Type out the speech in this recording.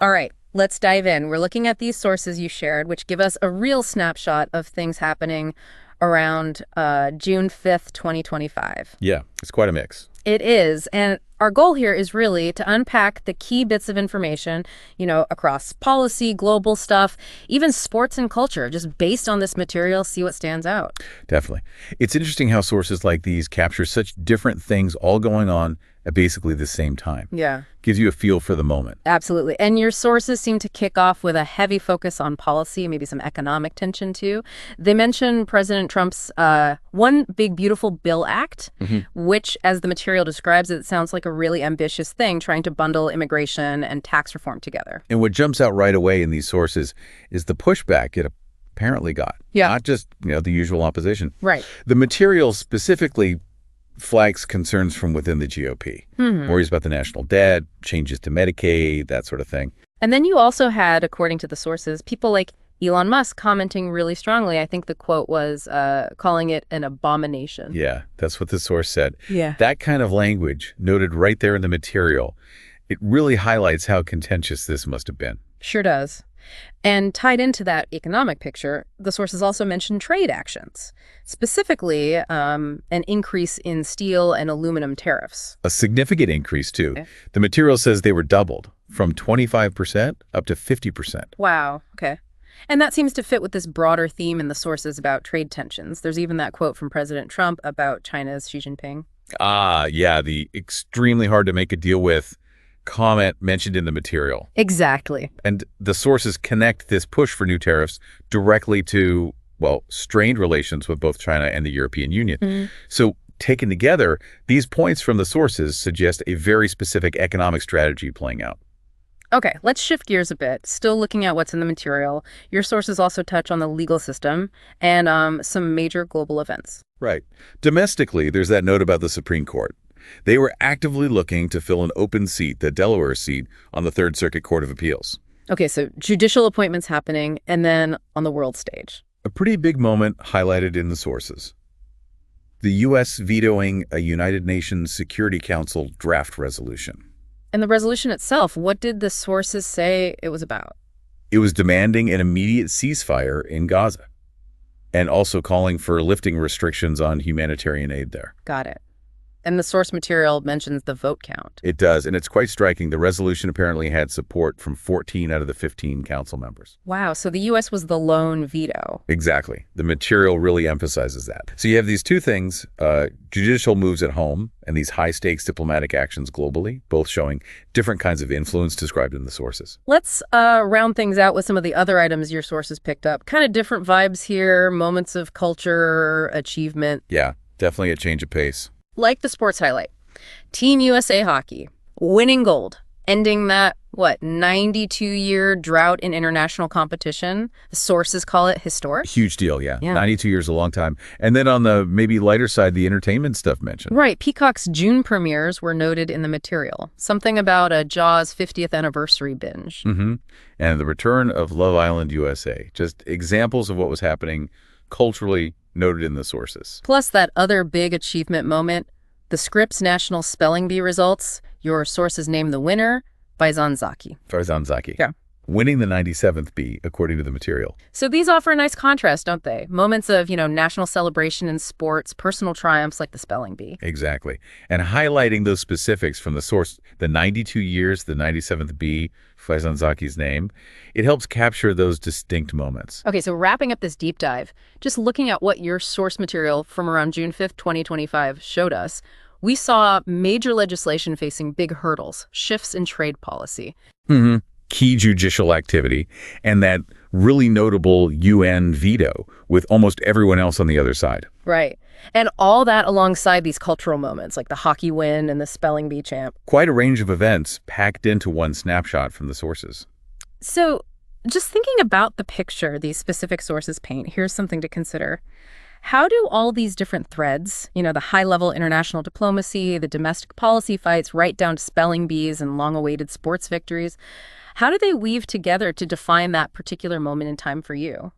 All right, let's dive in. We're looking at these sources you shared, which give us a real snapshot of things happening around June 5th, 2025. Yeah, it's quite a mix. It is. And our goal here is really to unpack the key bits of information, across policy, global stuff, even sports and culture, just based on this material, see what stands out. Definitely. It's interesting how sources like these capture such different things all going on at basically the same time. Yeah. Gives you a feel for the moment. Absolutely. And your sources seem to kick off with a heavy focus on policy, maybe some economic tension too. They mention President Trump's One Big Beautiful Bill Act, which, as the material describes it, sounds like a really ambitious thing, trying to bundle immigration and tax reform together. And what jumps out right away in these sources is the pushback it apparently got. Yeah. Not just, the usual opposition. Right. The material specifically flags concerns from within the GOP. Worries about the national debt, changes to Medicaid, that sort of thing. And then you also had, according to the sources, people like Elon Musk commenting really strongly. I think the quote was calling it an abomination. Yeah, that's what the source said. Yeah. That kind of language noted right there in the material, it really highlights how contentious this must have been. Sure does. And tied into that economic picture, the sources also mentioned trade actions, specifically an increase in steel and aluminum tariffs. A significant increase, too. Okay. The material says they were doubled, from 25% up to 50%. Wow. Okay. And that seems to fit with this broader theme in the sources about trade tensions. There's even that quote from President Trump about China's Xi Jinping. Ah, yeah, the extremely hard to make a deal with comment mentioned in the material. Exactly. And the sources connect this push for new tariffs directly to, strained relations with both China and the European Union. So taken together, these points from the sources suggest a very specific economic strategy playing out. Okay, let's shift gears a bit. Still looking at what's in the material, your sources also touch on the legal system and some major global events. Right. Domestically, there's that note about the Supreme Court. They were actively looking to fill an open seat, the Delaware seat, on the Third Circuit Court of Appeals. Okay, so judicial appointments happening, and then on the world stage. A pretty big moment highlighted in the sources. The U.S. vetoing a United Nations Security Council draft resolution. And the resolution itself, what did the sources say it was about? It was demanding an immediate ceasefire in Gaza, and also calling for lifting restrictions on humanitarian aid there. Got it. And the source material mentions the vote count. It does, and it's quite striking. The resolution apparently had support from 14 out of the 15 council members. Wow, so the U.S. was the lone veto. Exactly. The material really emphasizes that. So you have these two things, judicial moves at home and these high-stakes diplomatic actions globally, both showing different kinds of influence described in the sources. Let's round things out with some of the other items your sources picked up. Kind of different vibes here, moments of culture, achievement. Yeah, definitely a change of pace. Like the sports highlight. Team USA hockey, winning gold, ending that, 92-year drought in international competition. The sources call it historic. Huge deal, yeah. 92 years, a long time. And then on the maybe lighter side, the entertainment stuff mentioned. Right. Peacock's June premieres were noted in the material. Something about a Jaws 50th anniversary binge. And the return of Love Island USA. Just examples of what was happening culturally noted in the sources. Plus that other big achievement moment, the Scripps National Spelling Bee results. Your sources named the winner, Faizan Zaki. Faizan Zaki. Yeah. Winning the 97th bee, according to the material. So these offer a nice contrast, don't they? Moments of, national celebration in sports, personal triumphs like the spelling bee. Exactly. And highlighting those specifics from the source, the 92 years, the 97th bee, Faizan Zaki's name, it helps capture those distinct moments. Okay, so wrapping up this deep dive, just looking at what your source material from around June 5th, 2025 showed us, we saw major legislation facing big hurdles, shifts in trade policy. Key judicial activity, and that really notable UN veto with almost everyone else on the other side. Right. And all that alongside these cultural moments like the hockey win and the spelling bee champ. Quite a range of events packed into one snapshot from the sources. So just thinking about the picture these specific sources paint, here's something to consider. How do all these different threads, the high-level international diplomacy, the domestic policy fights, right down to spelling bees and long-awaited sports victories, how do they weave together to define that particular moment in time for you?